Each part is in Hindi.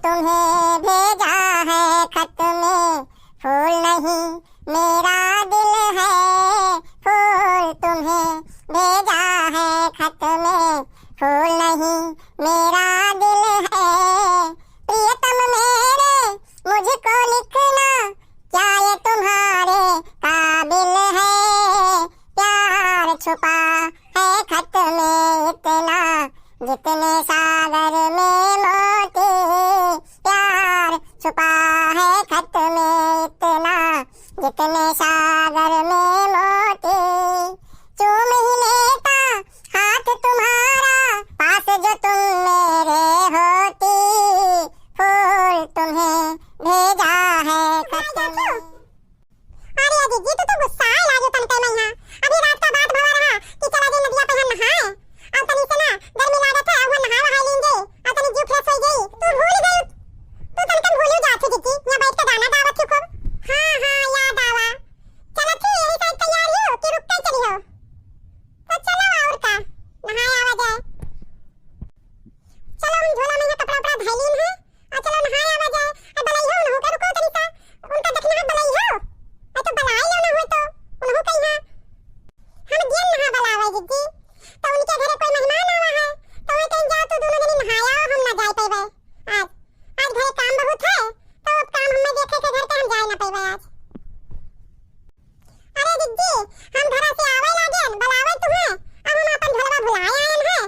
तुम्हें भेजा है खत में फूल नहीं मेरा दिल है, फूल तुम्हें भेजा है खत में फूल नहीं मेरा दिल है। प्रियतम मेरे मुझको लिखना, क्या ये तुम्हारे काबिल है? प्यार छुपा है खत में इतना जितने सागर में मोती, प्यार छुपा है खत में इतना जितने सागर में मोती। चूम ही लेता हाथ तुम्हारा पास जो तुम मेरे होती, फूल तुम्हें भेजा है खत में। अरे दीदी तो गुस्सा है लाजो तनते में यहाँ अभी रात का बात भवा रहा कि चला जे नदिया पे हम नहाए और तनी से ना गर्मी लागत है वो नहा वहा लेंगे और तनी जीव फ्रेश हो गई। तू भूल गई, तू तनकन भूल जा थी दीदी यहाँ बैठ के गाना गावत थी खूब। हां याद आवा। चलो थी यही साइड तैयार हो कि रुक के चली हो? तो चलो और का नहाए आवा जाए। चलो हम झोला में कपड़ा उपड़ा धैलीन है और चलो नहाए आवा जाए। अब बलई हो न हो के रुको तनी सा उनका देखना है बलई हो तो बलाई लो ना हो तो उन्हों कहीं है हम गेम नहा बलावे दीदी तो उनके घरे कोई मेहमान आवा है तो वो कहीं जाओ तो दोनों जने नहाया हम ना जाए पेबे। आज घरे काम बहुत है तो अब काम हमें देखे के घर पे हम जाए ना पेबे आज। अरे दीदी हम घरा से आवे लागेन बलावे तुम्हें अब हम अपन ढोलवा भुलाए आयन है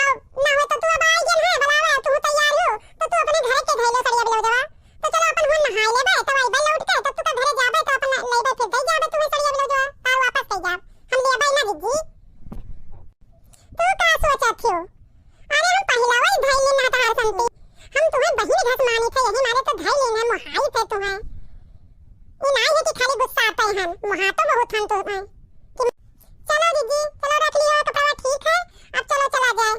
अब ना हो तो तू अब आई गेन है बलावे तू तैयार हो तो तू अपने घर के धैलो सरिया बिलो जवा तो चलो अपन हम नहाए लेबे तो आई बे लौट के तो तू तो घरे जाबे तो अपन लेबे फिर दे जाबे तुम्हें सरिया बिलो जवा और वापस कई जाब हम लेबे ना दीदी। तू का सोचा थियो? अरे हम पहला वही धैले ना था संती हम तुम्हें बहिन घस मानी थे यही मारे तो धैले ना मोहाई थे तुम्हें। ये नहीं है कि खाली गुस्सा आता है हम मोहा तो बहुत हम तो हैं। चलो दीदी चलो रख लियो कपड़ा ठीक है अब चलो चला जाए।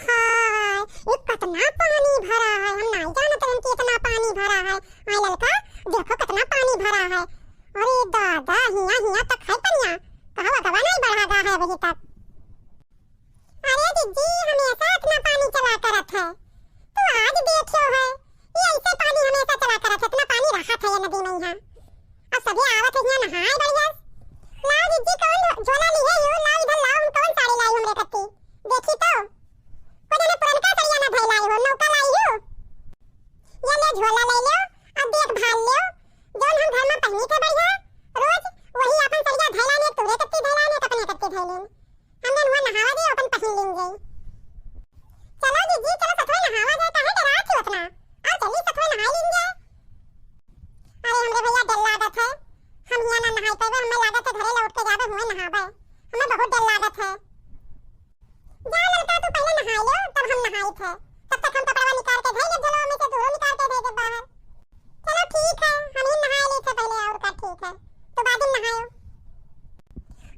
हां ये कितना पानी भरा है हम नहीं जानते हम कि इतना पानी भरा है। आई ललका देखो कितना पानी भरा है। अरे दादा हिया हिया तक है पनिया कहवा कहवा नहीं बढ़ा है वही तक। अरे दीदी हमेशा इतना पानी चला करत है तो आज देखियो है ये ऐसे पानी हमेशा चला करत है इतना पानी रहा था ये नदी में यहाँ अब सभी आवत है यहाँ नहाए बढ़िया। ला दीदी कौन झोला ली है यो ला इधर लाओ कौन साड़ी लाई हमरे कत्ती देखी तो कोने में पुरनका सरिया ना धैलाई हो नौका लाई हो ये ले झोला ले लो अब देख भाल लो जोन हम घर में पहनी थे बढ़िया रोज वही अपन सरिया धैलाने तुरे कत्ती धैलाने अपने कत्ती धैलेन हमने हुआ नहावा दे अपन पहन लेंगे। चलो दीदी चलो सतवे नहावा जाए काहे डरा थी उतना और जल्दी सतवे नहा लेंगे। अरे हमरे भैया डर लागत है हम यहाँ ना नहाई पावे हमें लागत है घरे लौट के जावे हुए नहावे हमें बहुत डर लागत है। जा लड़का तू पहले नहा लो तब हम नहाई थे तब तक हम कपड़ा निकाल के धैले झोला में से धोलो निकाल के दे दे बाहर। चलो ठीक है हम ही नहा ले थे पहले और का ठीक है तो बाद में नहायो।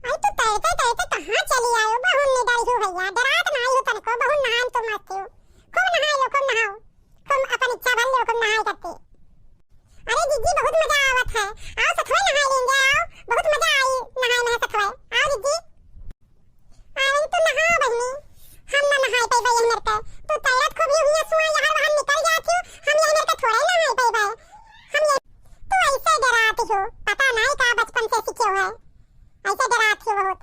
आई तो तैरते तैरते कहां चली आयो बहुन ने डरी हो भैया डरात नहीं हो तनको बहुन नहान तो मत हो खूब नहाए लो खूब नहाओ खूब अपन इच्छा भर लो खूब नहाए करते। अरे दीदी बहुत मजा आवत है आओ सतवे नहा लेंगे आओ बहुत मजा आई नहाए में सतवे आओ दीदी आओ तो नहाओ बहनी हम ना नहाए पे भाई मेरे पे तू तैरत खूब हुई सुआ यहाँ वहां निकल जाती हो हम यहाँ मेरे पे थोड़ा ही नहाए पे भाई हम ये तू ऐसे डराती हो पता नहीं का बचपन से सीखे हो ऐसे डराती हो बहुत।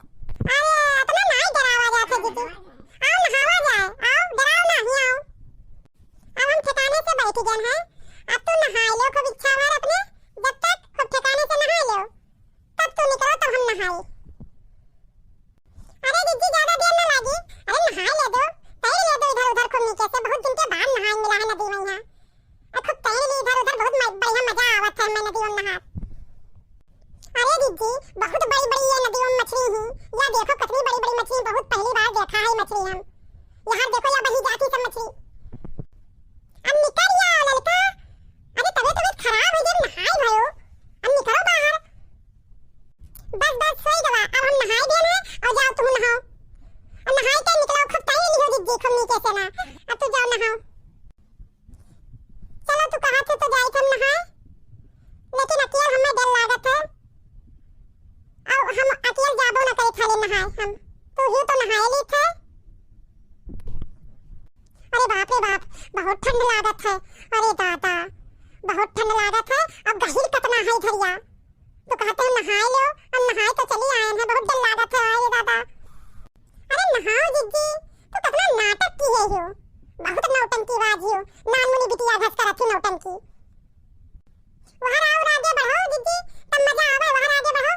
अरे इतना नहीं डरावा जाते दीदी आओ नहावा जाए आओ डराओ नहीं आओ अब हम ठिकाने से बैठ गए हैं अब तू नहा लो खूब इच्छा भर अपने जब तक खूब ठिकाने से नहा लो तब तू निकलो तब हम नहाए। अरे दीदी ज्यादा देर ना लगी अरे नहा ले दो तैर ले दो इधर उधर खूब नीचे से बहुत दिन के बाद नहाए मिला है नदी में यहाँ अब खूब तैर ली इधर उधर बहुत बढ़िया मजा आवत है मैं नदी में नहा। अरे दीदी बहुत बड़ी बड़ी ये नदी में मछली ही या देखो कितनी बड़ी बड़ी मछली बहुत पहली बार देखा है मछली हम यहाँ देखो या बही जाती सब मछली। अब निकल जाओ लड़का अरे तबीयत खराब हो गई नहाई भयो अब निकलो बाहर बस बस सही दवा अब हम नहाए भी हैं और जाओ तुम नहाओ अब नहाई के निकलो खूब तैयारी हो दीदी खूब नीचे से ना अब तू जाओ बहुत ठंड लागत है। अरे दादा बहुत ठंड लागत है। अब गहिर कितना है धरिया, तो कहते हैं नहाए लो। अब नहाए तो चली आए हैं, बहुत डर लागत है। अरे दादा अरे नहाओ जीजी, तो कितना नाटक की है यो, बहुत नौटंकीबाज हो। नानमुनी बिटिया घस कर रखी नौटंकी। वहां और आगे बढ़ो जीजी, तब मजा आवे। वहां आगे बढ़ो।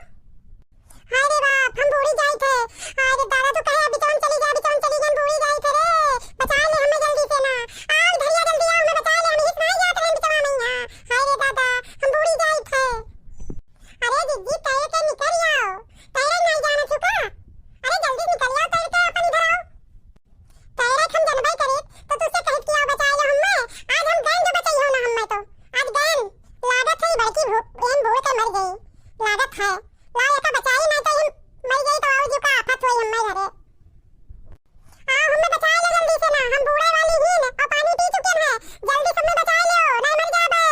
हाय रे बाप, हम बूढ़ी जाई थे। हाय रे दादा तू कहे बिचौन चली जा, बिचौन चली जा, बूढ़ी जाई थे रे। बचा ले हमें जल्दी से ना। आओ धरिया जल्दी आओ, हमें बचा ले, हम इस नहीं जात रहे बिचवा में यहां। हाय रे दादा हम बूढ़ी जाई थे। अरे जीजी तैर के निकल आओ, तैर नहीं जाना छुपा। अरे जल्दी निकल आओ तैर के, अपन इधर आओ। तैरे हम जनबई करे तो तुझसे कह किया बचा लो हमें। आज हम गैन जो बचाई हो ना हमें, तो आज गैन लागत है बड़की बहन भूल के मर गई। लागत है ला एका बचाई नहीं तो हम मर गई तो आओ जो का आफत हुई हमें घरे। आओ हमें बचा लो जल्दी से ना, हम बूढ़े वाली ही न और पानी पी चुके हैं। जल्दी से हमें बचा लो, नहीं मर जाबे।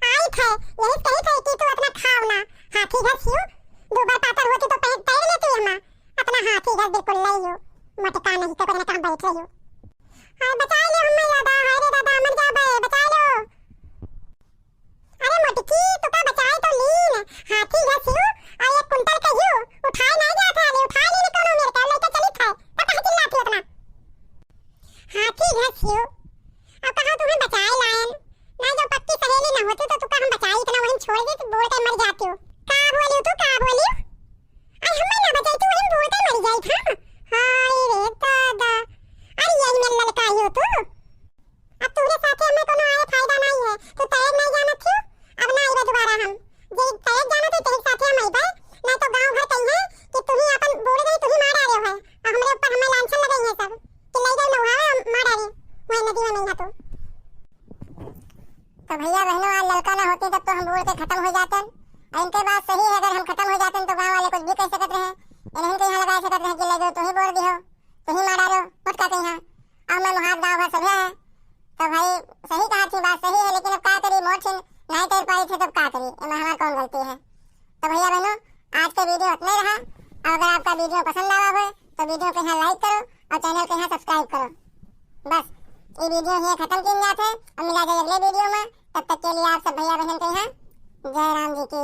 आई थे यही कही थे कि तू अपना खाओ ना। हाथी घस यू दो बार पातर होती तो तैर लेती हम। अपना हाथी घस बिल्कुल ले यू, मटका नहीं तो कोई काम बैठ रही हो। हाय बचा लो हमें दादा, हाय रे दादा मर जाबे, बचा लो। अरे मटकी तू का बचाए तो लीन, हाथी घस यू और एक कुंटल का यू उठाए नहीं जाता है। उठा ली नहीं कोनो मेरे का लेके चली थे, तो कहां चिल्लाती उतना। हाथी घस यू अब कहां तुम्हें बचाए लायन ना, जो पक्की सहेली ना होती तो तू का हम बचाई इतना वहीं छोड़ दे तो बोल के मर जाती हो। का बोलियो तू, का बोलियो? अरे हमें ना बचाई तू वहीं बोल के मर जाई था। हाय रे दादा अरे यही में ललकाई हो तू। अब तूरे साथे हमें कोनो आए फायदा नहीं है। तू तैर नहीं जाना क्यों? अब ना आइबे दोबारा हम। जे तैर जाना तो तेरे साथे हम आइबे, नहीं तो गांव भर कहीं है कि तू ही अपन बोल गई, तू ही मार आ रहे हो। और हमरे ऊपर हमें लांछन लगाई है सब कि ले गई नहावे मार आ रही वही नदी में नहीं है तू। तो भैया बहनों आज लड़का ना होती तब तो हम बोल के खत्म हो जाते। इनके बात सही है, अगर हम खत्म हो जाते तो गांव वाले कुछ भी कह सकते हैं। इन्हें तो यहाँ लगा सकते हैं कि ले जाओ तू ही बोल दी हो, तू ही मारा रहो मत का कहीं। अब मैं मुहाद गाँव भर सभ्य है तो भाई सही कहा थी, बात सही है। लेकिन अब क्या करी, मोर छिन नहीं तैर पाई थे तब क्या करी, इसमें हमारा कौन गलती है। तो भैया बहनों आज का वीडियो इतना ही रहा। और अगर आपका वीडियो पसंद आया हो तो वीडियो को यहाँ लाइक करो और चैनल को यहाँ सब्सक्राइब करो। बस ये वीडियो यहाँ खत्म की जाते हैं और मिला जाए अगले वीडियो में। तब तक के लिए आप सब भैया बहन के यहाँ जय राम जी की।